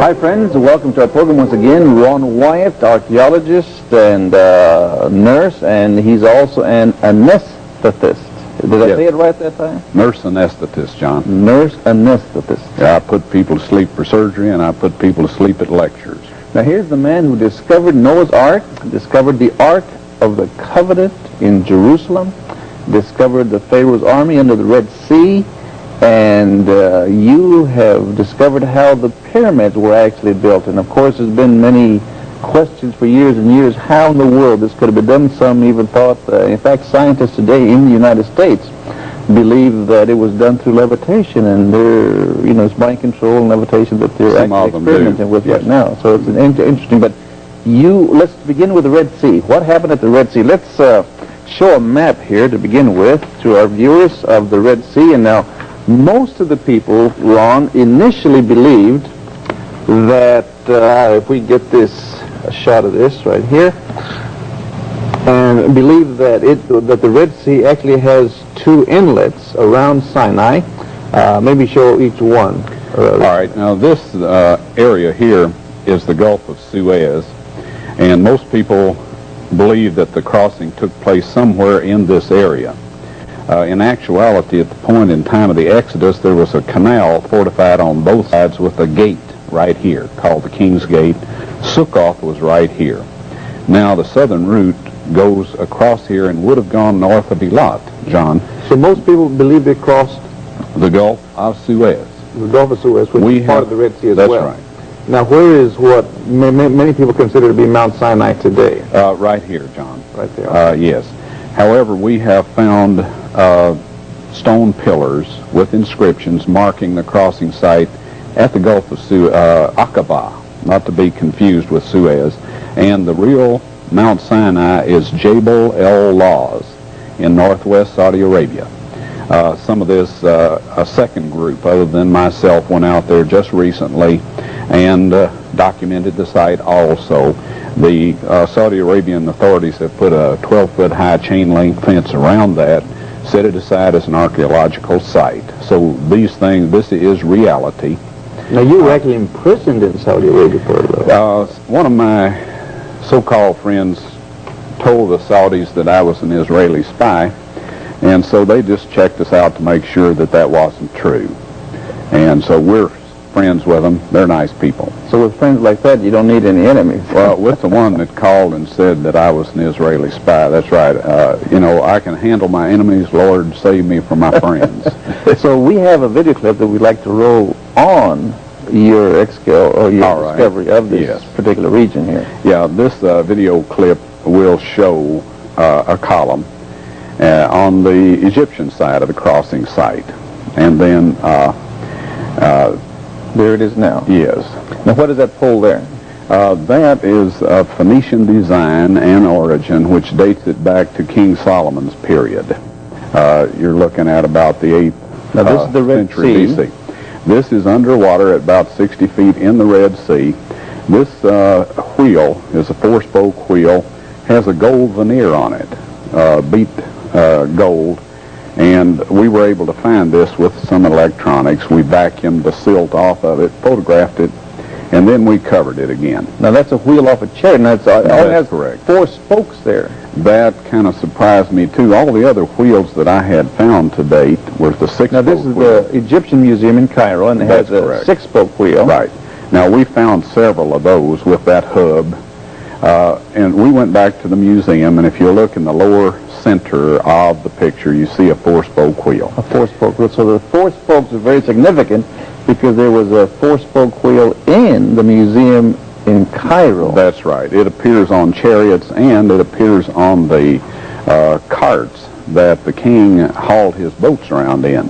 Hi friends, welcome to our program once again. Ron Wyatt, archaeologist and nurse, and he's also an anesthetist. Did I say it right that time? Nurse anesthetist, John. Nurse anesthetist. Yeah, I put people to sleep for surgery, and I put people to sleep at lectures. Now here's the man who discovered Noah's Ark, discovered the Ark of the Covenant in Jerusalem, discovered the Pharaoh's army under the Red Sea, and you have discovered how the pyramids were actually built. And of course there's been many questions for years and years how in the world this could have been done. Some even thought, in fact scientists today in the United States believe that it was done through levitation, and they're, it's mind control and levitation that they're actually experimenting with right now. So it's interesting. But let's begin with the Red Sea. What happened at the Red Sea? Let's show a map here to begin with to our viewers of the Red Sea. And now, most of the people, Ron, initially believed that, if we get a shot of this right here, and believe that the Red Sea actually has two inlets around Sinai. Maybe show each one. All right. Now this area here is the Gulf of Suez, and most people believe that the crossing took place somewhere in this area. In actuality, at the point in time of the Exodus, there was a canal fortified on both sides with a gate right here called the King's Gate. Sukkoth was right here. Now the southern route goes across here and would have gone north of Eilat, John. So most people believe they crossed the Gulf of Suez. The Gulf of Suez, which is part of the Red Sea as well. That's right. Now where is what many people consider to be Mount Sinai today? Right here, John. Right there. Yes. However, we have found stone pillars with inscriptions marking the crossing site at the Gulf of Aqaba, not to be confused with Suez. And the real Mount Sinai is Jabal el-Lawz in northwest Saudi Arabia. Some of this, a second group other than myself, went out there just recently and documented the site also. The Saudi Arabian authorities have put a 12-foot high chain link fence around that, set it aside as an archaeological site. So this is reality. Now you were actually imprisoned in Saudi Arabia for a little. One of my so-called friends told the Saudis that I was an Israeli spy, and so they just checked us out to make sure that wasn't true. And so we're friends with them. They're nice people. So with friends like that, you don't need any enemies. Well, with the one that called and said that I was an Israeli spy, that's right. I can handle my enemies. Lord, save me from my friends. So we have a video clip that we'd like to roll on your discovery of this particular region here. Yeah, this video clip will show a column on the Egyptian side of the crossing site, and then there it is now. Yes. Now what is that pole there? That is of Phoenician design and origin, which dates it back to King Solomon's period. You're looking at about the 8th now this is the Red century Sea. BC. This is underwater at about 60 feet in the Red Sea. This wheel is a 4-spoke wheel, has a gold veneer on it, beat gold, and we were able to find this with some electronics. We vacuumed the silt off of it, photographed it, and then we covered it again. Now that's a wheel off a chariot, and it has correct. 4 spokes there. That kind of surprised me too. All the other wheels that I had found to date were the 6-spoke Now this is wheel. the Egyptian Museum in Cairo, and it has a 6-spoke wheel. Right. Now we found several of those with that hub, and we went back to the museum, and if you look in the lower center of the picture, you see a 4-spoke wheel. A 4-spoke wheel. So the 4 spokes are very significant because there was a 4-spoke wheel in the museum in Cairo. That's right. It appears on chariots, and it appears on the carts that the king hauled his boats around in.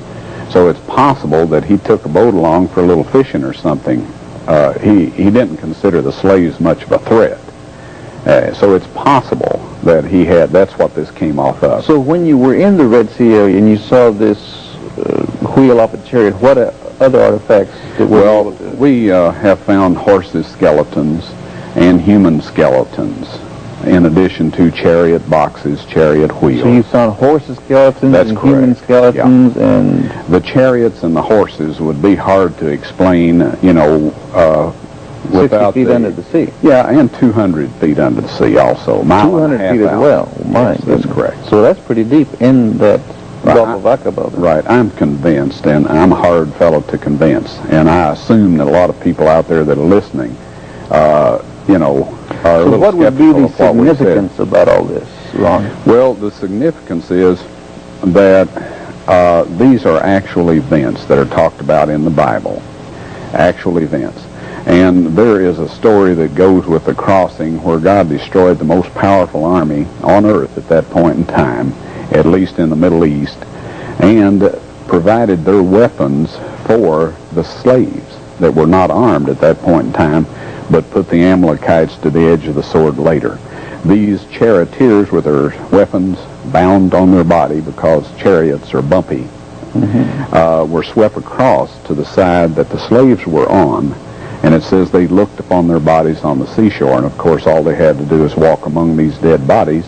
So it's possible that he took a boat along for a little fishing or something. He didn't consider the slaves much of a threat. So it's possible that that's what this came off of. So when you were in the Red Sea area and you saw this wheel off a chariot, what other artifacts that were able to... we have found horses' skeletons and human skeletons, in addition to chariot boxes, chariot wheels. So you found horses' skeletons and human skeletons, and... The chariots and the horses would be hard to explain, without 60 feet under the sea. Yeah, and 200 feet under the sea also. 200 feet as well. Yes, that's correct. So that's pretty deep in that Gulf of Aqaba. Right. I'm convinced, and I'm a hard fellow to convince, and I assume that a lot of people out there that are listening, are a little what would be the skeptical of what we said. significance about all this, Ron? Well, the significance is that these are actual events that are talked about in the Bible, actual events. And there is a story that goes with the crossing where God destroyed the most powerful army on earth at that point in time, at least in the Middle East, and provided their weapons for the slaves that were not armed at that point in time, but put the Amalekites to the edge of the sword later. These charioteers with their weapons bound on their body, because chariots are bumpy, were swept across to the side that the slaves were on, and it says they looked upon their bodies on the seashore, and of course all they had to do is walk among these dead bodies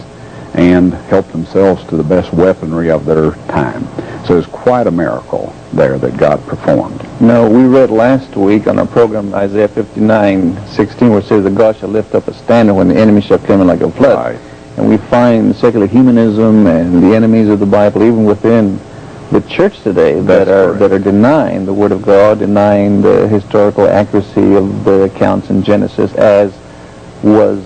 and help themselves to the best weaponry of their time. So it's quite a miracle there that God performed. Now, we read last week on our program Isaiah 59:16, where it says that God shall lift up a standard when the enemy shall come in like a flood. Right. And we find secular humanism and the enemies of the Bible, even within the church today, that are denying the Word of God, denying the historical accuracy of the accounts in Genesis, as was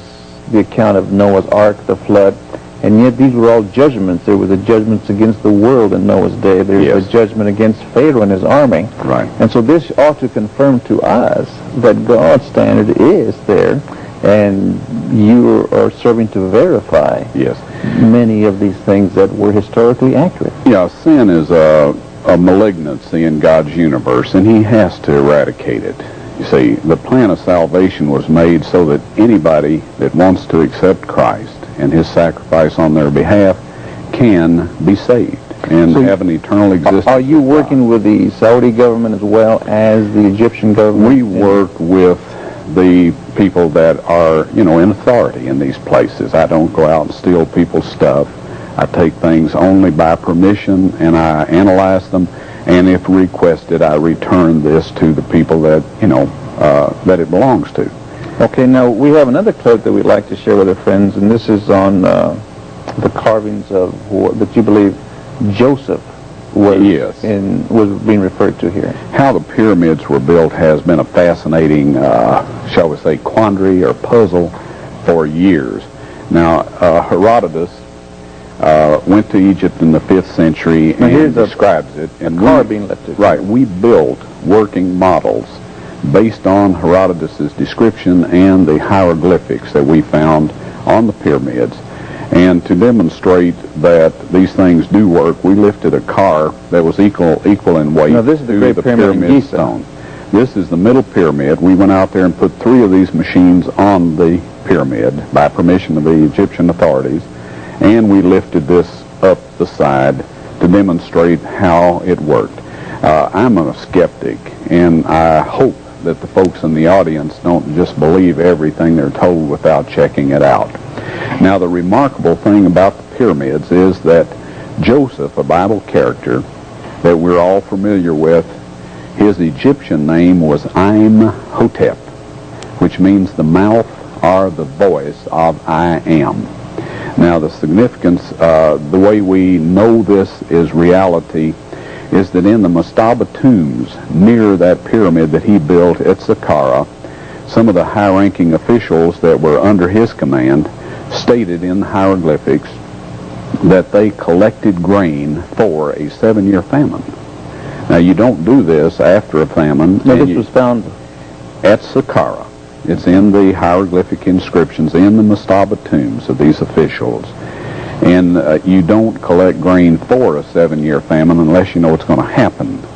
the account of Noah's Ark, the flood. And yet these were all judgments. There was a judgment against the world in Noah's day. There was a judgment against Pharaoh and his army. Right. And so this ought to confirm to us that God's standard is there, and you are serving to verify many of these things that were historically accurate. Yeah, sin is a malignancy in God's universe, and he has to eradicate it. You see, the plan of salvation was made so that anybody that wants to accept Christ and his sacrifice on their behalf can be saved and have an eternal existence. Are you working with the Saudi government as well as the Egyptian government? We work with the people that are, in authority in these places. I don't go out and steal people's stuff. I take things only by permission, and I analyze them, and if requested, I return this to the people that, that it belongs to. Okay, now we have another clip that we'd like to share with our friends, and this is on the carvings of that you believe Joseph was being referred to here. How the pyramids were built has been a fascinating, shall we say, quandary or puzzle for years. Now, Herodotus went to Egypt in the 5th century and describes it. And being lifted. Right, we built working models based on Herodotus' description and the hieroglyphics that we found on the pyramids. And to demonstrate that these things do work, we lifted a car that was equal in weight now, this is to the pyramid stone. This is the middle pyramid. We went out there and put 3 of these machines on the pyramid by permission of the Egyptian authorities, and we lifted this up the side to demonstrate how it worked. I'm a skeptic, and I hope that the folks in the audience don't just believe everything they're told without checking it out. Now, the remarkable thing about the pyramids is that Joseph, a Bible character that we're all familiar with, his Egyptian name was Imhotep, which means the mouth or the voice of I am. Now, the significance, the way we know this is reality, is that in the Mastaba tombs near that pyramid that he built at Saqqara, some of the high-ranking officials that were under his command stated in the hieroglyphics that they collected grain for a 7-year famine. Now, you don't do this after a famine. Now, this was found at Saqqara. It's in the hieroglyphic inscriptions in the Mastaba tombs of these officials. And you don't collect grain for a 7-year famine unless you know it's going to happen.